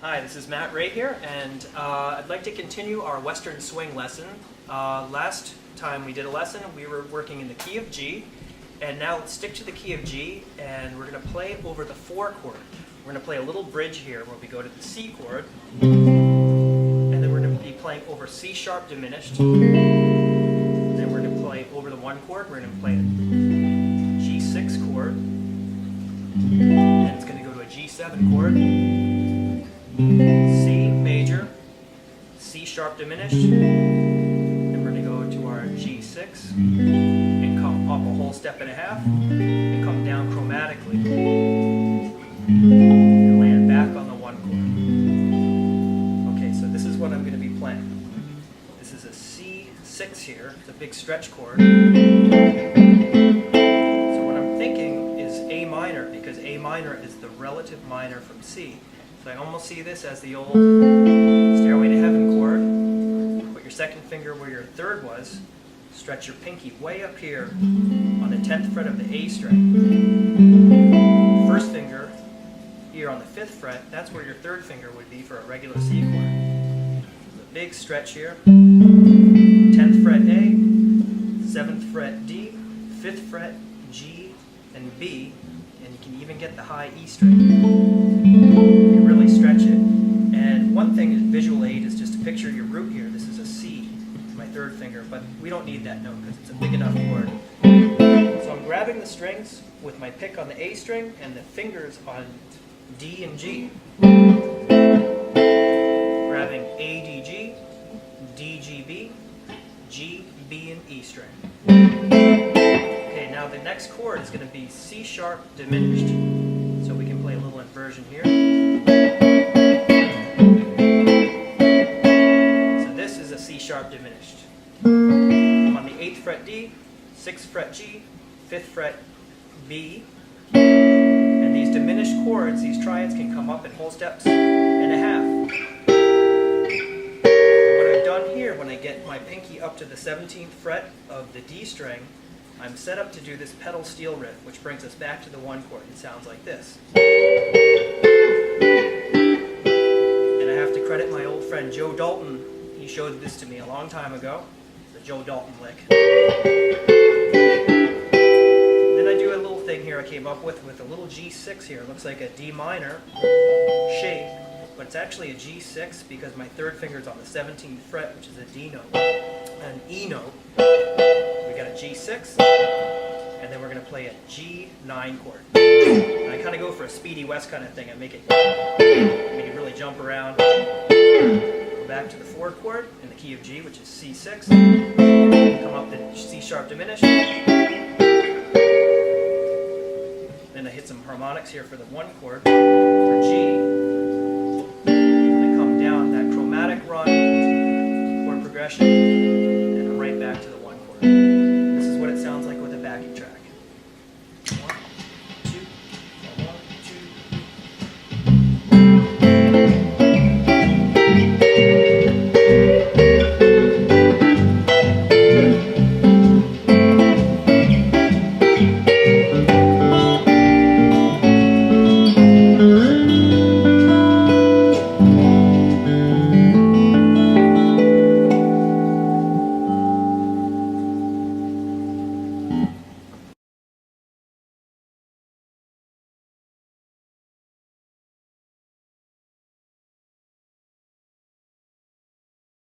Hi, this is Matt Ray here, and I'd like to continue our Western swing lesson. Last time we did a lesson, we were working in the key of G, and now let's stick to the key of G, and we're going to play over the 4 chord. We're going to play a little bridge here where we go to the C chord, and then we're going to be playing over C sharp diminished. Then we're going to play over the 1 chord. We're going to play a G6 chord, and it's going to go to a G7 chord. C major, C sharp diminished, then we're going to go to our G6 and come up a whole step and a half and come down chromatically and land back on the 1 chord. Okay, so this is what I'm going to be playing. This is a C6 here, it's a big stretch chord. So what I'm thinking is A minor, because A minor is the relative minor from C. So I almost see this as the old Stairway to Heaven chord. Put your second finger where your third was. Stretch your pinky way up here on the 10th fret of the A string. First finger here on the 5th fret, that's where your third finger would be for a regular C chord. There's a big stretch here. 10th fret A, 7th fret D, 5th fret G and B, and you can even get the high E string. Stretch it. And one thing, visual aid, is just to picture your root here. This is a C, my third finger, but we don't need that note because it's a big enough chord. So I'm grabbing the strings with my pick on the A string and the fingers on D and G. Grabbing A, D, G, D, G, B, G, B, and E string. Okay, now the next chord is going to be C sharp diminished. So we can play a little inversion here. Sharp diminished. On the 8th fret D, 6th fret G, 5th fret B, and these diminished chords, these triads, can come up in whole steps and a half. And what I've done here, when I get my pinky up to the 17th fret of the D string, I'm set up to do this pedal steel riff, which brings us back to the 1 chord. It sounds like this. And I have to credit my old friend Joe Dalton. He showed this to me a long time ago, the Joe Dalton lick. Then I do a little thing here I came up with a little G6 here. It looks like a D minor shape, but it's actually a G6 because my third finger is on the 17th fret, which is a D note. An E note, we got a G6, and then we're going to play a G9 chord. And I kind of go for a Speedy West kind of thing. I make it really jump around. Back to the 4 chord in the key of G, which is C6. Come up to C sharp diminished. Then I hit some harmonics here for the 1 chord for G.